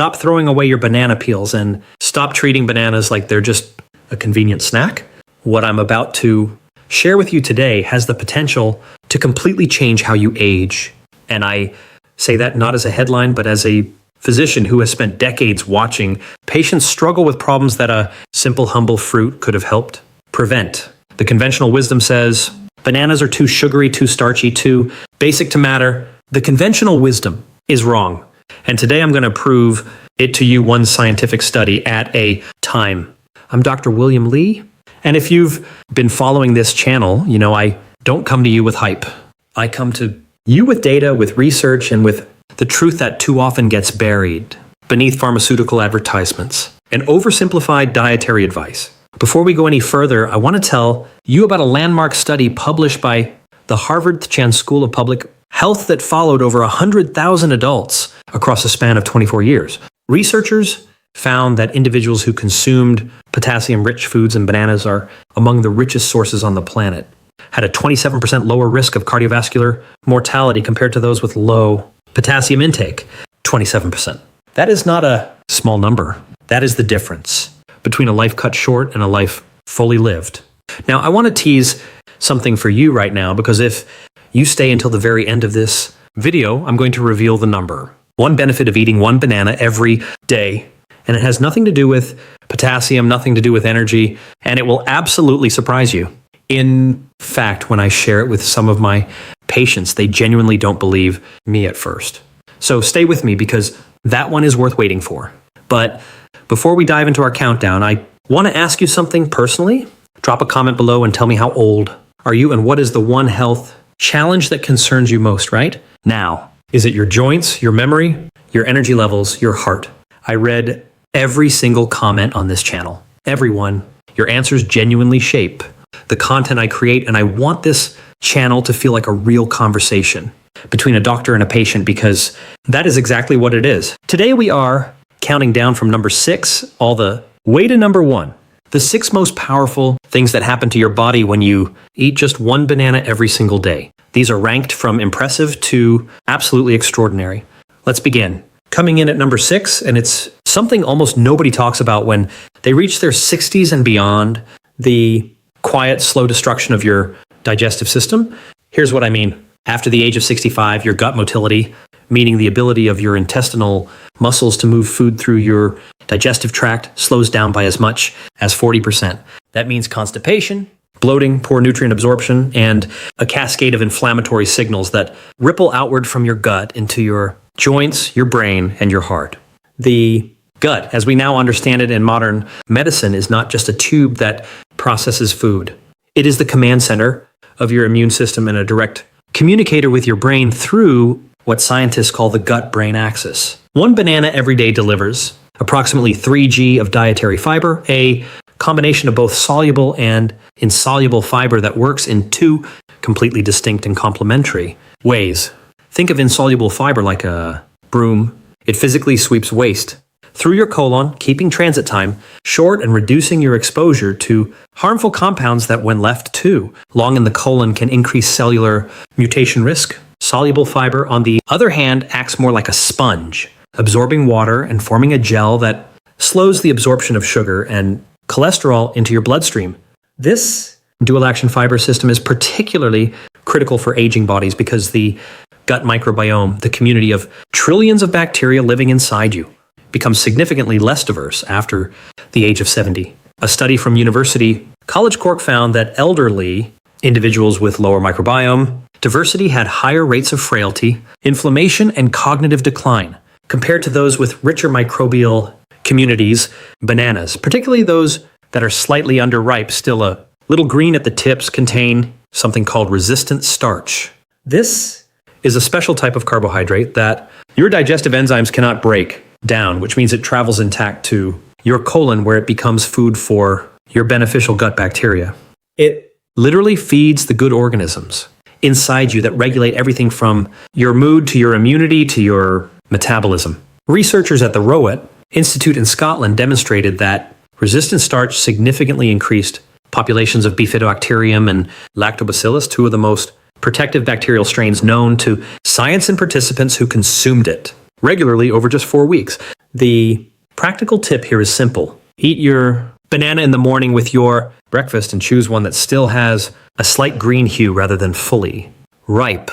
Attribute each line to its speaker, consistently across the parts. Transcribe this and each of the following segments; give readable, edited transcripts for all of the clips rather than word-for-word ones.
Speaker 1: Stop throwing away your banana peels and stop treating bananas like they're just a convenient snack. What I'm about to share with you today has the potential to completely change how you age. And I say that not as a headline, but as a physician who has spent decades watching patients struggle with problems that a simple, humble fruit could have helped prevent. The conventional wisdom says bananas are too sugary, too starchy, too basic to matter. The conventional wisdom is wrong. And today I'm going to prove it to you one scientific study at a time. I'm Dr. William Lee. And if you've been following this channel, you know I don't come to you with hype. I come to you with data, with research, and with the truth that too often gets buried beneath pharmaceutical advertisements and oversimplified dietary advice. Before we go any further, I want to tell you about a landmark study published by the Harvard Chan School of Public Health that followed over 100,000 adults across a span of 24 years. Researchers found that individuals who consumed potassium-rich foods and bananas are among the richest sources on the planet, had a 27% lower risk of cardiovascular mortality compared to those with low potassium intake, 27%. That is not a small number. That is the difference between a life cut short and a life fully lived. Now, I want to tease something for you right now, because if you stay until the very end of this video, I'm going to reveal the number. One benefit of eating one banana every day, and it has nothing to do with potassium, nothing to do with energy, and it will absolutely surprise you. In fact, when I share it with some of my patients, they genuinely don't believe me at first. So stay with me, because that one is worth waiting for. But before we dive into our countdown, I want to ask you something personally. Drop a comment below and tell me how old are you and what is the one health challenge that concerns you most right now. Is it your joints, your memory, your energy levels, your heart? I read every single comment on this channel. Everyone. Your answers genuinely shape the content I create, and I want this channel to feel like a real conversation between a doctor and a patient, because that is exactly what it is. Today we are counting down from number 6 all the way to number 1. The 6 most powerful things that happen to your body when you eat just one banana every single day. These are ranked from impressive to absolutely extraordinary. Let's begin. Coming in at number 6, and it's something almost nobody talks about when they reach their 60s and beyond, the quiet, slow destruction of your digestive system. Here's what I mean. After the age of 65, your gut motility, meaning the ability of your intestinal muscles to move food through your digestive tract, slows down by as much as 40%. That means constipation, bloating, poor nutrient absorption, and a cascade of inflammatory signals that ripple outward from your gut into your joints, your brain, and your heart. The gut, as we now understand it in modern medicine, is not just a tube that processes food. It is the command center of your immune system and a direct communicator with your brain through what scientists call the gut-brain axis. One banana every day delivers approximately 3 g of dietary fiber, a combination of both soluble and insoluble fiber that works in 2 completely distinct and complementary ways. Think of insoluble fiber like a broom. It physically sweeps waste through your colon, keeping transit time short and reducing your exposure to harmful compounds that, when left too long in the colon, can increase cellular mutation risk. Soluble fiber, on the other hand, acts more like a sponge, absorbing water and forming a gel that slows the absorption of sugar and cholesterol into your bloodstream. This dual-action fiber system is particularly critical for aging bodies because the gut microbiome, the community of trillions of bacteria living inside you, becomes significantly less diverse after the age of 70. A study from College Cork found that elderly individuals with lower microbiome diversity had higher rates of frailty, inflammation, and cognitive decline compared to those with richer microbial communities. Bananas, particularly those that are slightly underripe, still a little green at the tips, contain something called resistant starch. This is a special type of carbohydrate that your digestive enzymes cannot break down, which means it travels intact to your colon, where it becomes food for your beneficial gut bacteria. It literally feeds the good organisms inside you that regulate everything from your mood to your immunity to your metabolism. Researchers at the Rowett Institute in Scotland demonstrated that resistant starch significantly increased populations of Bifidobacterium and Lactobacillus, 2 of the most protective bacterial strains known to science and participants who consumed it. regularly over just 4 weeks. The practical tip here is simple. Eat your banana in the morning with your breakfast and choose one that still has a slight green hue rather than fully ripe.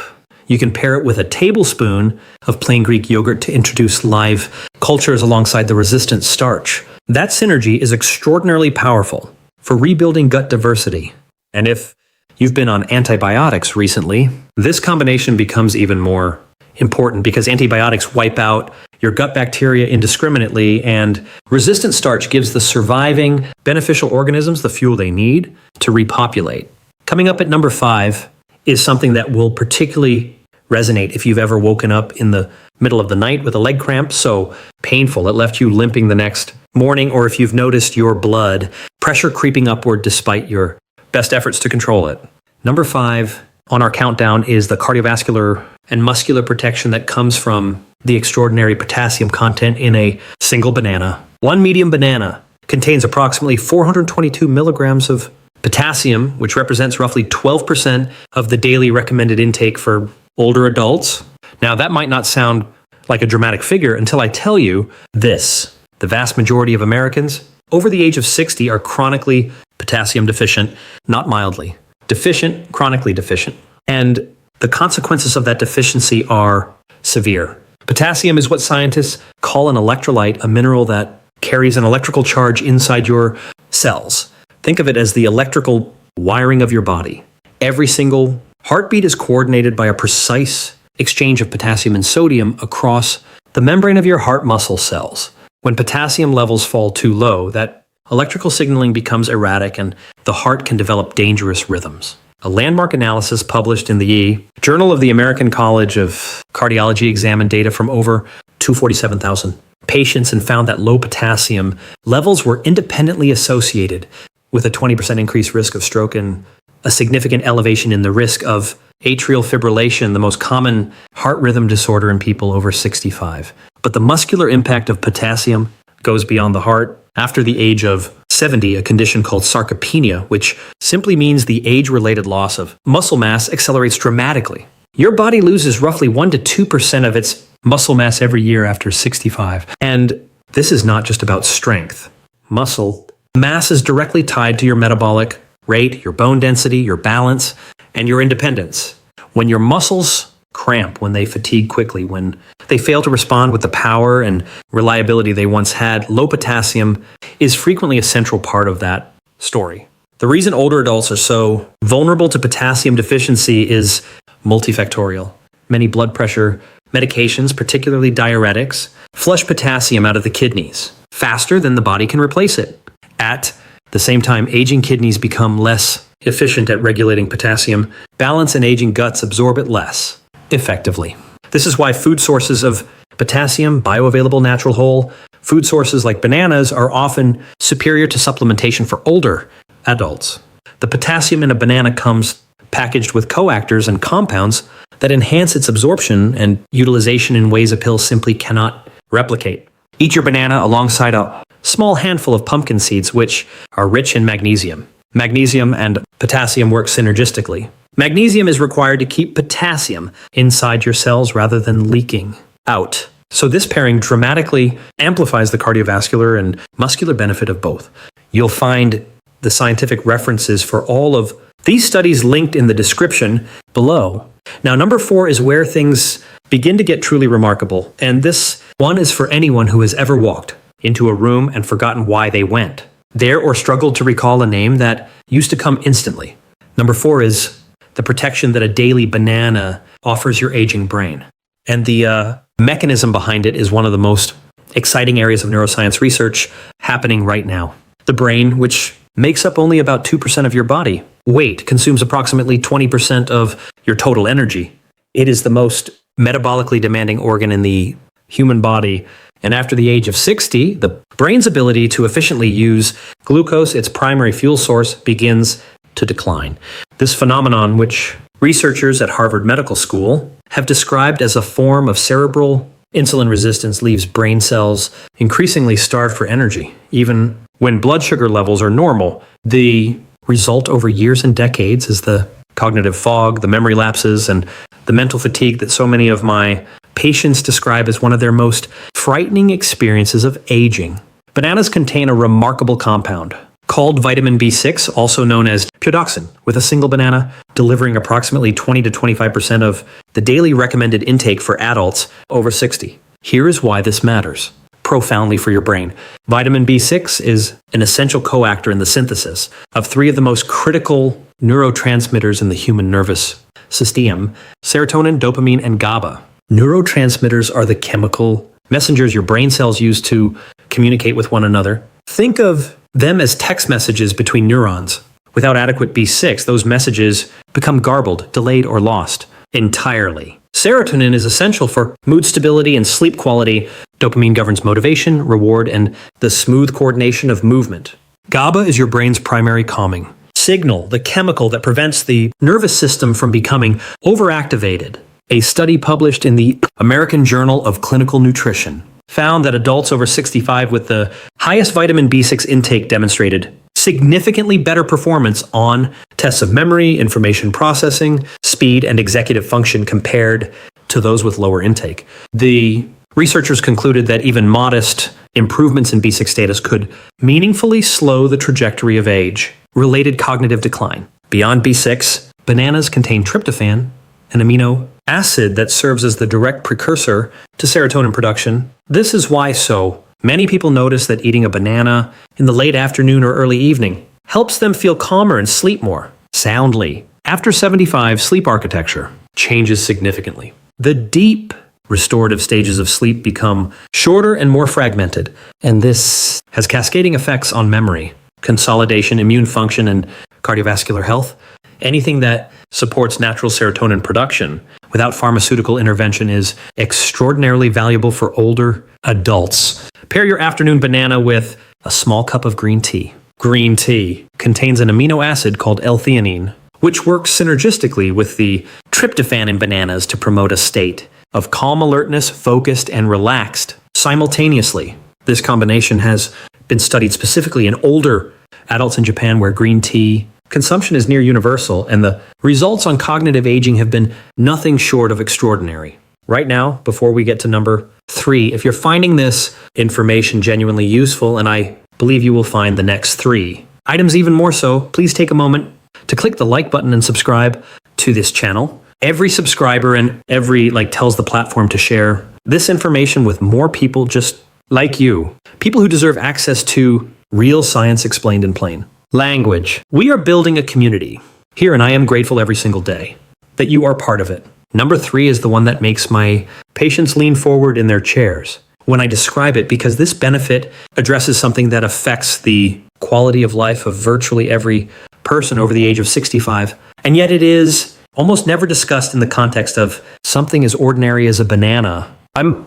Speaker 1: You can pair it with a tablespoon of plain Greek yogurt to introduce live cultures alongside the resistant starch. That synergy is extraordinarily powerful for rebuilding gut diversity. And if you've been on antibiotics recently, this combination becomes even more important because antibiotics wipe out your gut bacteria indiscriminately, and resistant starch gives the surviving beneficial organisms the fuel they need to repopulate. Coming up at number 5 is something that will particularly resonate if you've ever woken up in the middle of the night with a leg cramp so painful it left you limping the next morning, or if you've noticed your blood pressure creeping upward despite your best efforts to control it. Number 5 on our countdown is the cardiovascular and muscular protection that comes from the extraordinary potassium content in a single banana. One medium banana contains approximately 422 milligrams of potassium, which represents roughly 12% of the daily recommended intake for older adults. Now, that might not sound like a dramatic figure until I tell you this. The vast majority of Americans over the age of 60 are chronically potassium deficient, not mildly. Deficient, chronically deficient. And the consequences of that deficiency are severe. Potassium is what scientists call an electrolyte, a mineral that carries an electrical charge inside your cells. Think of it as the electrical wiring of your body. Every single heartbeat is coordinated by a precise exchange of potassium and sodium across the membrane of your heart muscle cells. When potassium levels fall too low, that electrical signaling becomes erratic and the heart can develop dangerous rhythms. A landmark analysis published in the Journal of the American College of Cardiology examined data from over 247,000 patients and found that low potassium levels were independently associated with a 20% increased risk of stroke and a significant elevation in the risk of atrial fibrillation, the most common heart rhythm disorder in people over 65. But the muscular impact of potassium goes beyond the heart. After the age of 70, a condition called sarcopenia, which simply means the age-related loss of muscle mass, accelerates dramatically. Your body loses roughly 1 to 2% of its muscle mass every year after 65. And this is not just about strength. Muscle mass is directly tied to your metabolic rate, your bone density, your balance, and your independence. When your muscles cramp, when they fatigue quickly, when they fail to respond with the power and reliability they once had, low potassium is frequently a central part of that story. The reason older adults are so vulnerable to potassium deficiency is multifactorial. Many blood pressure medications, particularly diuretics, flush potassium out of the kidneys faster than the body can replace it. At the same time, aging kidneys become less efficient at regulating potassium. Balance and aging guts absorb it less effectively. This is why food sources of potassium, bioavailable natural whole food sources like bananas, are often superior to supplementation for older adults. The potassium in a banana comes packaged with coactors and compounds that enhance its absorption and utilization in ways a pill simply cannot replicate. Eat your banana alongside a small handful of pumpkin seeds, which are rich in magnesium. Magnesium and potassium work synergistically. Magnesium is required to keep potassium inside your cells rather than leaking out. So this pairing dramatically amplifies the cardiovascular and muscular benefit of both. You'll find the scientific references for all of these studies linked in the description below. Now, number 4 is where things begin to get truly remarkable. And this one is for anyone who has ever walked into a room and forgotten why they went there or struggled to recall a name that used to come instantly. Number 4 is the protection that a daily banana offers your aging brain. And the mechanism behind it is one of the most exciting areas of neuroscience research happening right now. The brain, which makes up only about 2% of your body weight, consumes approximately 20% of your total energy. It is the most metabolically demanding organ in the human body. And after the age of 60, the brain's ability to efficiently use glucose, its primary fuel source, begins to decline. This phenomenon, which researchers at Harvard Medical School have described as a form of cerebral insulin resistance, leaves brain cells increasingly starved for energy, even when blood sugar levels are normal. The result over years and decades is the cognitive fog, the memory lapses, and the mental fatigue that so many of my patients describe as one of their most frightening experiences of aging. Bananas contain a remarkable compound called vitamin B6, also known as pyridoxine, with a single banana delivering approximately 20 to 25% of the daily recommended intake for adults over 60. Here is why this matters profoundly for your brain. Vitamin B6 is an essential coactor in the synthesis of three of the most critical neurotransmitters in the human nervous system: serotonin, dopamine, and GABA. Neurotransmitters are the chemical messengers your brain cells use to communicate with one another. Think of them as text messages between neurons. Without adequate B6, those messages become garbled, delayed, or lost entirely. Serotonin is essential for mood stability and sleep quality. Dopamine governs motivation, reward, and the smooth coordination of movement. GABA is your brain's primary calming signal, the chemical that prevents the nervous system from becoming overactivated. A study published in the American Journal of Clinical Nutrition found that adults over 65 with the highest vitamin B6 intake demonstrated significantly better performance on tests of memory, information processing, speed, and executive function compared to those with lower intake. The researchers concluded that even modest improvements in B6 status could meaningfully slow the trajectory of age-related cognitive decline. Beyond B6, bananas contain tryptophan, an amino acid that serves as the direct precursor to serotonin production. This is why so many people notice that eating a banana in the late afternoon or early evening helps them feel calmer and sleep more soundly. After 75, sleep architecture changes significantly. The deep restorative stages of sleep become shorter and more fragmented, and this has cascading effects on memory, consolidation, immune function, and cardiovascular health. Anything that supports natural serotonin production without pharmaceutical intervention is extraordinarily valuable for older adults. Pair your afternoon banana with a small cup of green tea. Green tea contains an amino acid called L-theanine, which works synergistically with the tryptophan in bananas to promote a state of calm alertness, focused, and relaxed simultaneously. This combination has been studied specifically in older adults in Japan, where green tea consumption is near universal, and the results on cognitive aging have been nothing short of extraordinary. Right now, before we get to number 3, if you're finding this information genuinely useful, and I believe you will find the next 3 items even more so, please take a moment to click the like button and subscribe to this channel. Every subscriber and every tells the platform to share this information with more people just like you. People who deserve access to real science explained in plain language. We are building a community here, and I am grateful every single day that you are part of it. Number 3 is the one that makes my patients lean forward in their chairs when I describe it, because this benefit addresses something that affects the quality of life of virtually every person over the age of 65. And yet it is almost never discussed in the context of something as ordinary as a banana. I'm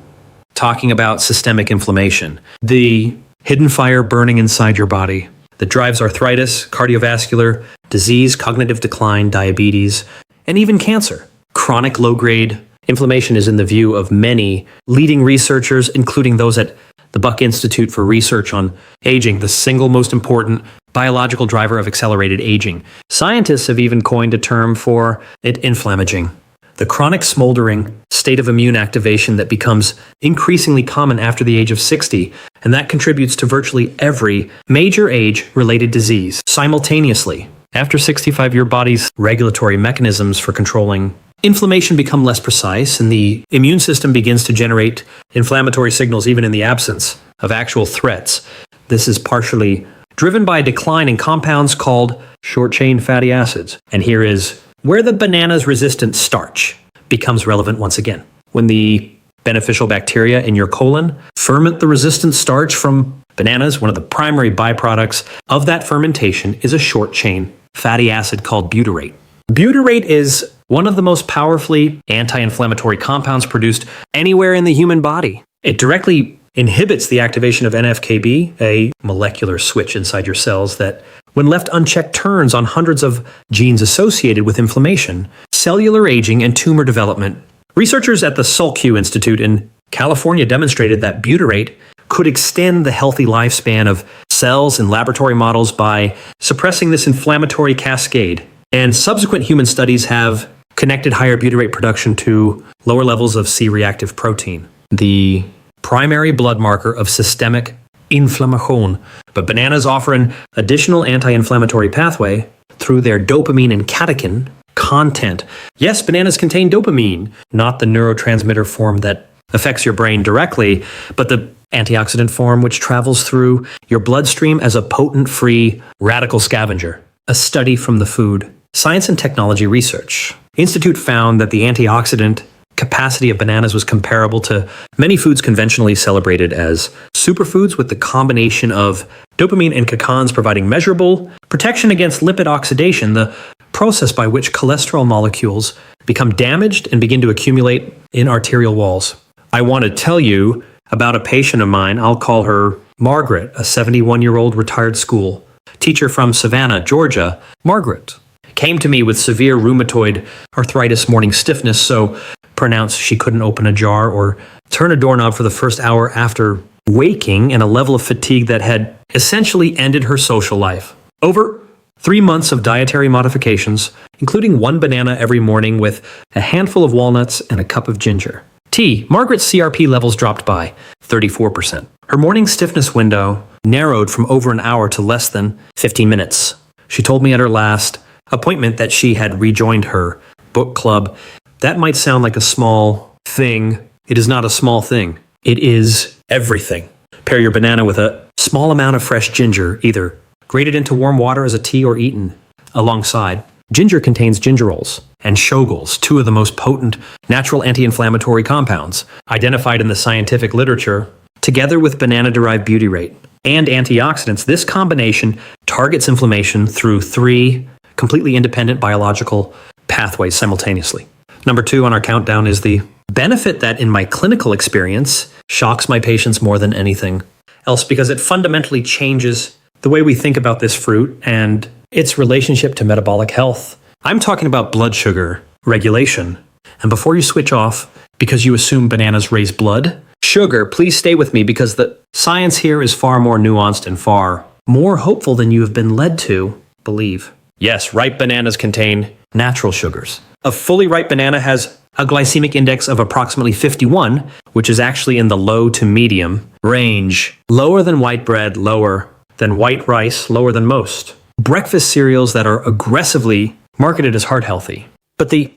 Speaker 1: talking about systemic inflammation, the hidden fire burning inside your body that drives arthritis, cardiovascular disease, cognitive decline, diabetes, and even cancer. Chronic low-grade inflammation is in the view of many leading researchers, including those at the Buck Institute for Research on Aging, the single most important biological driver of accelerated aging. Scientists have even coined a term for it: inflammaging. The chronic smoldering state of immune activation that becomes increasingly common after the age of 60, and that contributes to virtually every major age-related disease. Simultaneously, after 65, your body's regulatory mechanisms for controlling inflammation become less precise, and the immune system begins to generate inflammatory signals even in the absence of actual threats. This is partially driven by a decline in compounds called short-chain fatty acids. And here is where the banana's resistant starch becomes relevant once again. When the beneficial bacteria in your colon ferment the resistant starch from bananas, one of the primary byproducts of that fermentation is a short-chain fatty acid called butyrate. Butyrate is one of the most powerfully anti-inflammatory compounds produced anywhere in the human body. It directly inhibits the activation of NF-κB, a molecular switch inside your cells that, when left unchecked, turns on hundreds of genes associated with inflammation, cellular aging, and tumor development. Researchers at the Tufts Institute in California demonstrated that butyrate could extend the healthy lifespan of cells in laboratory models by suppressing this inflammatory cascade. And subsequent human studies have connected higher butyrate production to lower levels of C-reactive protein, the primary blood marker of systemic inflammation. But bananas offer an additional anti-inflammatory pathway through their dopamine and catechin content. Yes, bananas contain dopamine, not the neurotransmitter form that affects your brain directly, but the antioxidant form which travels through your bloodstream as a potent free radical scavenger. A study from the Food, Science and Technology Research Institute found that the antioxidant capacity of bananas was comparable to many foods conventionally celebrated as superfoods, with the combination of dopamine and catechins providing measurable protection against lipid oxidation, the process by which cholesterol molecules become damaged and begin to accumulate in arterial walls. I want to tell you about a patient of mine. I'll call her Margaret, a 71-year-old retired school teacher from Savannah, Georgia. Margaret came to me with severe rheumatoid arthritis, morning stiffness so pronounced she couldn't open a jar or turn a doorknob for the first hour after waking, and a level of fatigue that had essentially ended her social life. Over 3 months of dietary modifications, including 1 banana every morning with a handful of walnuts and a cup of ginger tea, Margaret's CRP levels dropped by 34%. Her morning stiffness window narrowed from over an hour to less than 15 minutes. She told me at her last appointment that she had rejoined her book club. That might sound like a small thing. It is not a small thing. It is everything. Pair your banana with a small amount of fresh ginger, either grated into warm water as a tea or eaten alongside. Ginger contains gingerols and shogols, 2 of the most potent natural anti-inflammatory compounds identified in the scientific literature. Together with banana-derived butyrate and antioxidants, this combination targets inflammation through 3 completely independent biological pathways simultaneously. Number 2 on our countdown is the benefit that in my clinical experience shocks my patients more than anything else, because it fundamentally changes the way we think about this fruit and its relationship to metabolic health. I'm talking about blood sugar regulation. And before you switch off because you assume bananas raise blood sugar, please stay with me, because the science here is far more nuanced and far more hopeful than you have been led to believe. Yes, ripe bananas contain natural sugars. A fully ripe banana has a glycemic index of approximately 51, which is actually in the low to medium range. Lower than white bread, lower than white rice, lower than most breakfast cereals that are aggressively marketed as heart healthy. But the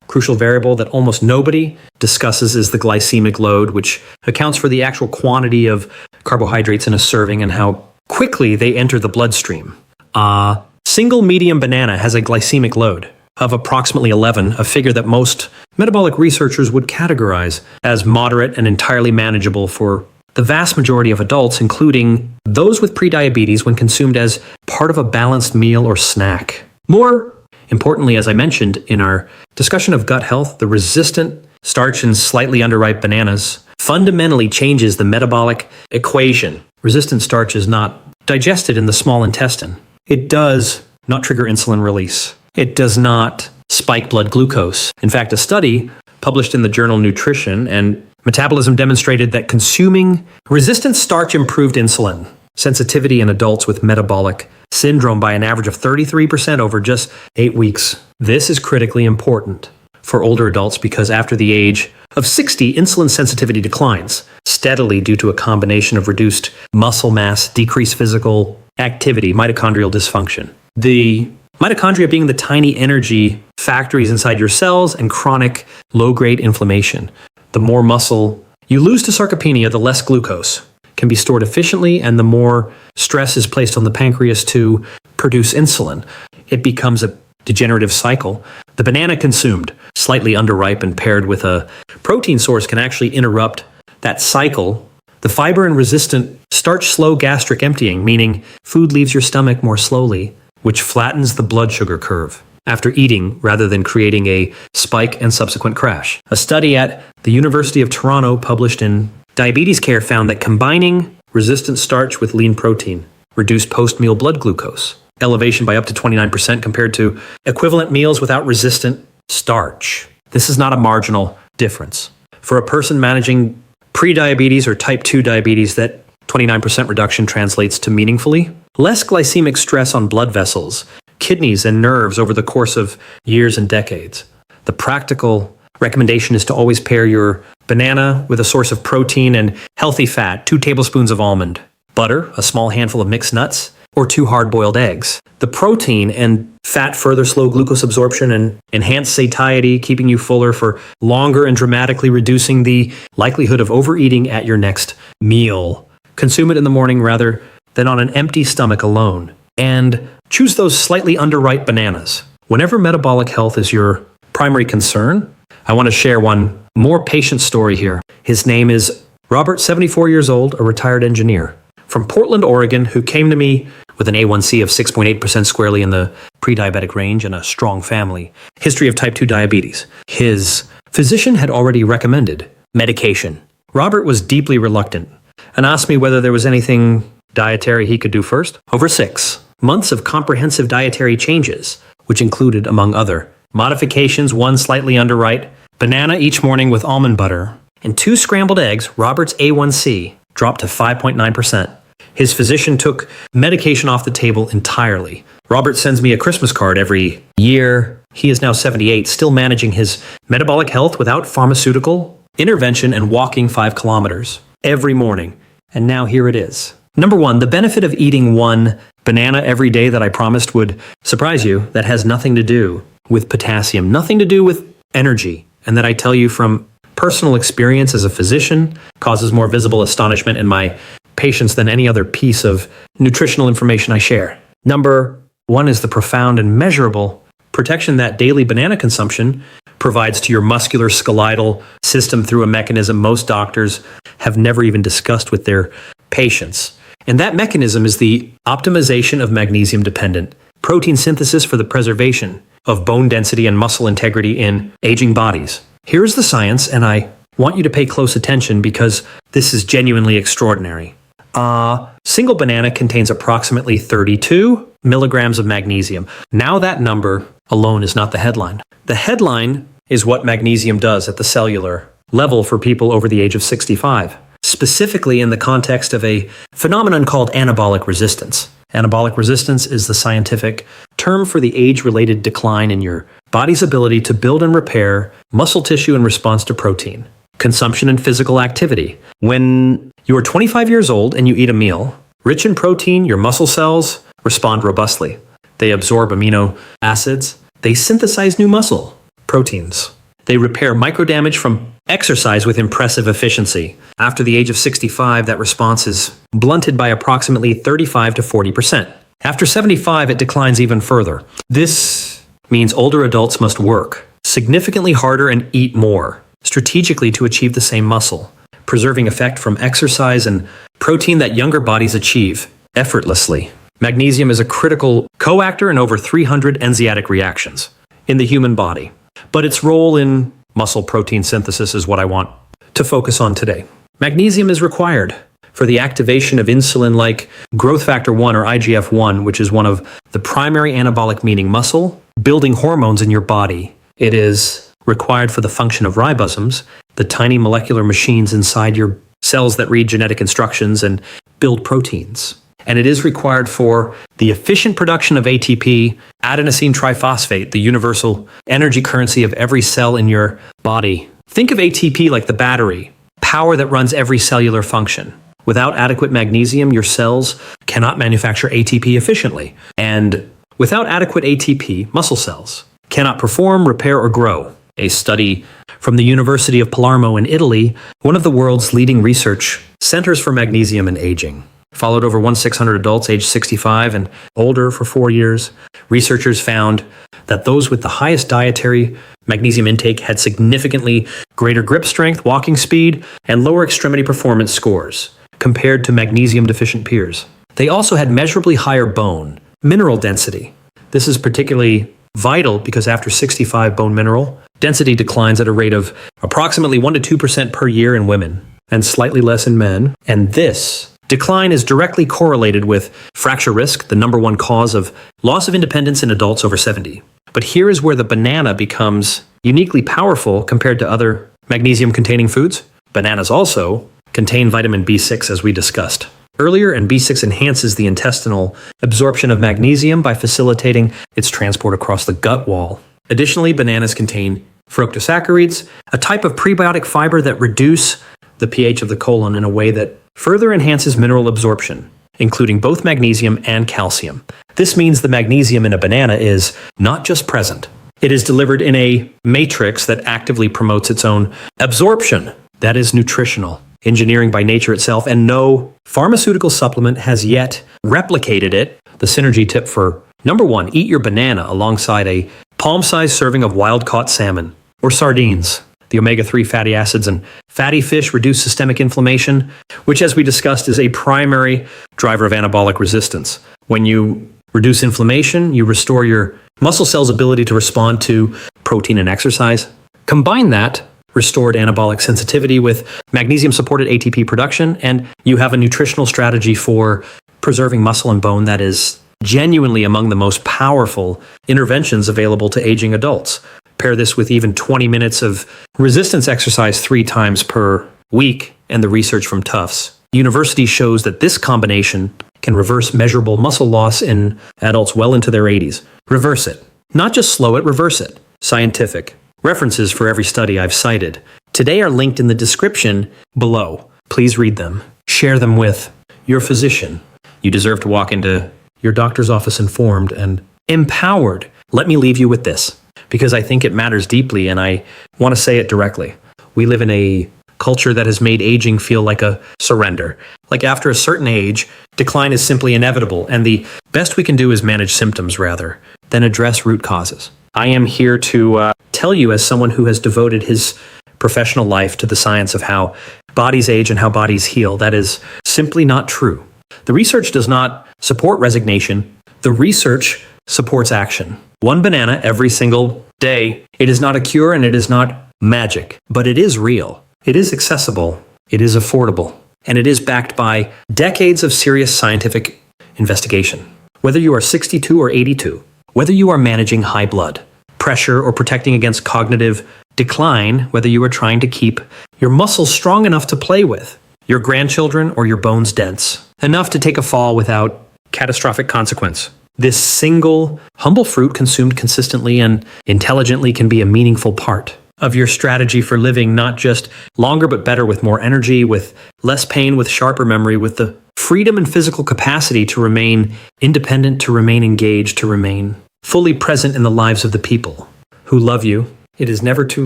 Speaker 1: crucial variable that almost nobody discusses is the glycemic load, which accounts for the actual quantity of carbohydrates in a serving and how quickly they enter the bloodstream. A single medium banana has a glycemic load of approximately 11, a figure that most metabolic researchers would categorize as moderate and entirely manageable for the vast majority of adults, including those with prediabetes, when consumed as part of a balanced meal or snack. More importantly, as I mentioned in our discussion of gut health, the resistant starch in slightly underripe bananas fundamentally changes the metabolic equation. Resistant starch is not digested in the small intestine. It does not trigger insulin release. It does not spike blood glucose. In fact, a study published in the journal Nutrition and Metabolism demonstrated that consuming resistant starch improved insulin sensitivity in adults with metabolic syndrome by an average of 33% over just 8 weeks. This is critically important for older adults because after the age of 60, insulin sensitivity declines steadily due to a combination of reduced muscle mass, decreased physical activity, mitochondrial dysfunction. The mitochondria being the tiny energy factories inside your cells, and chronic low-grade inflammation. The more muscle you lose to sarcopenia, the less glucose can be stored efficiently, and the more stress is placed on the pancreas to produce insulin. It becomes a degenerative cycle. The banana consumed, slightly underripe and paired with a protein source, can actually interrupt that cycle. The fiber and resistant starch slow gastric emptying, meaning food leaves your stomach more slowly, which flattens the blood sugar curve after eating rather than creating a spike and subsequent crash. A study at the University of Toronto published in Diabetes Care found that combining resistant starch with lean protein reduced post-meal blood glucose elevation by up to 29% compared to equivalent meals without resistant starch. This is not a marginal difference. For a person managing prediabetes or type 2 diabetes, that 29% reduction translates to meaningfully less glycemic stress on blood vessels, kidneys, and nerves over the course of years and decades. The practical recommendation is to always pair your banana with a source of protein and healthy fat, 2 tablespoons of almond butter, a small handful of mixed nuts, or 2 hard-boiled eggs. The protein and fat further slow glucose absorption and enhance satiety, keeping you fuller for longer and dramatically reducing the likelihood of overeating at your next meal. Consume it in the morning rather than on an empty stomach alone. And choose those slightly underripe bananas. Whenever metabolic health is your primary concern, I want to share one more patient story here. His name is Robert, 74 years old, a retired engineer from Portland, Oregon, who came to me with an A1C of 6.8% squarely in the pre-diabetic range and a strong family history of type 2 diabetes. His physician had already recommended medication. Robert was deeply reluctant and asked me whether there was anything dietary he could do first. Over 6 months of comprehensive dietary changes, which included, among other modifications, 1 slightly underripe banana each morning with almond butter, and 2 scrambled eggs, Robert's A1C dropped to 5.9%. His physician took medication off the table entirely. Robert sends me a Christmas card every year. He is now 78, still managing his metabolic health without pharmaceutical intervention and walking 5 kilometers every morning. And now here it is. Number 1, the benefit of eating 1 banana every day that I promised would surprise you. That has nothing to do with potassium, nothing to do with energy. And that I tell you from personal experience as a physician causes more visible astonishment in my patients than any other piece of nutritional information I share. Number 1 is the profound and measurable protection that daily banana consumption provides to your muscular skeletal system through a mechanism most doctors have never even discussed with their patients. And that mechanism is the optimization of magnesium-dependent protein synthesis for the preservation of bone density and muscle integrity in aging bodies. Here's the science, and I want you to pay close attention because this is genuinely extraordinary. A single banana contains approximately 32 milligrams of magnesium. Now that number alone is not the headline. The headline is what magnesium does at the cellular level for people over the age of 65, specifically in the context of a phenomenon called anabolic resistance. Anabolic resistance is the scientific term for the age-related decline in your body's ability to build and repair muscle tissue in response to protein, consumption, and physical activity. When you are 25 years old and you eat a meal rich in protein, your muscle cells respond robustly. They absorb amino acids. They synthesize new muscle proteins. They repair microdamage from exercise with impressive efficiency. After the age of 65, that response is blunted by approximately 35 to 40%. After 75, it declines even further. This means older adults must work significantly harder and eat more strategically to achieve the same muscle, preserving effect from exercise and protein that younger bodies achieve effortlessly. Magnesium is a critical coactor in over 300 enzymatic reactions in the human body, but its role in muscle protein synthesis is what I want to focus on today. Magnesium is required for the activation of insulin-like growth factor 1 or IGF-1, which is one of the primary anabolic meaning muscle building hormones in your body. It is required for the function of ribosomes, the tiny molecular machines inside your cells that read genetic instructions and build proteins. And it is required for the efficient production of ATP, adenosine triphosphate, the universal energy currency of every cell in your body. Think of ATP like the battery, power that runs every cellular function. Without adequate magnesium, your cells cannot manufacture ATP efficiently. And without adequate ATP, muscle cells cannot perform, repair, or grow. A study from the University of Palermo in Italy, one of the world's leading research centers for magnesium and aging, followed over 1,600 adults aged 65 and older for 4 years. Researchers found that those with the highest dietary magnesium intake had significantly greater grip strength, walking speed, and lower extremity performance scores compared to magnesium-deficient peers. They also had measurably higher bone mineral density. This is particularly vital because after 65, bone mineral density declines at a rate of approximately 1 to 2% per year in women and slightly less in men. And this decline is directly correlated with fracture risk, the number one cause of loss of independence in adults over 70. But here is where the banana becomes uniquely powerful compared to other magnesium-containing foods. Bananas also contain vitamin B6, as we discussed earlier, and B6 enhances the intestinal absorption of magnesium by facilitating its transport across the gut wall. Additionally, bananas contain fructosaccharides, a type of prebiotic fiber that reduce the pH of the colon in a way that further enhances mineral absorption, including both magnesium and calcium. This means the magnesium in a banana is not just present. It is delivered in a matrix that actively promotes its own absorption. That is nutritional engineering by nature itself, and no pharmaceutical supplement has yet replicated it. The synergy tip for number 1, eat your banana alongside a palm-sized serving of wild-caught salmon or sardines. The omega-3 fatty acids and fatty fish reduce systemic inflammation, which, as we discussed, is a primary driver of anabolic resistance. When you reduce inflammation, you restore your muscle cells' ability to respond to protein and exercise. Combine that restored anabolic sensitivity with magnesium-supported ATP production, and you have a nutritional strategy for preserving muscle and bone that is genuinely among the most powerful interventions available to aging adults. Pair this with even 20 minutes of resistance exercise 3 times per week, and the research from Tufts University shows that this combination can reverse measurable muscle loss in adults well into their 80s. Reverse it. Not just slow it, reverse it. Scientific. References for every study I've cited today are linked in the description below. Please read them. Share them with your physician. You deserve to walk into your doctor's office informed and empowered. Let me leave you with this, because I think it matters deeply, and I want to say it directly. We live in a culture that has made aging feel like a surrender. Like after a certain age, decline is simply inevitable, and the best we can do is manage symptoms rather than address root causes. I am here to tell you, as someone who has devoted his professional life to the science of how bodies age and how bodies heal, that is simply not true. The research does not support resignation. The research supports action. 1 banana every single day. It is not a cure and it is not magic, but it is real. It is accessible. It is affordable. And it is backed by decades of serious scientific investigation. Whether you are 62 or 82, whether you are managing high blood pressure or protecting against cognitive decline, whether you are trying to keep your muscles strong enough to play with, your grandchildren or your bones dense, enough to take a fall without catastrophic consequence. This single, humble fruit consumed consistently and intelligently can be a meaningful part of your strategy for living not just longer but better, with more energy, with less pain, with sharper memory, with the freedom and physical capacity to remain independent, to remain engaged, to remain fully present in the lives of the people who love you. It is never too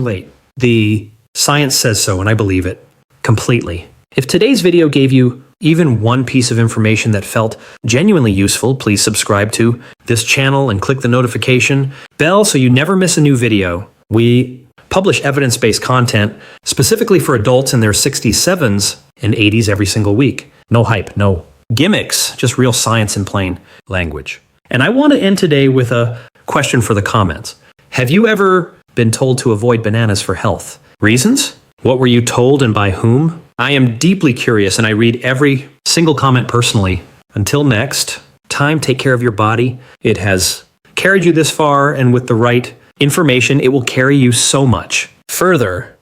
Speaker 1: late. The science says so, and I believe it completely. If today's video gave you even one piece of information that felt genuinely useful, please subscribe to this channel and click the notification bell so you never miss a new video. We publish evidence-based content specifically for adults in their 67s and 80s every single week. No hype, no gimmicks, just real science in plain language. And I want to end today with a question for the comments. Have you ever been told to avoid bananas for health reasons? What were you told and by whom? I am deeply curious, and I read every single comment personally. Until next time, take care of your body. It has carried you this far, and with the right information, it will carry you so much further.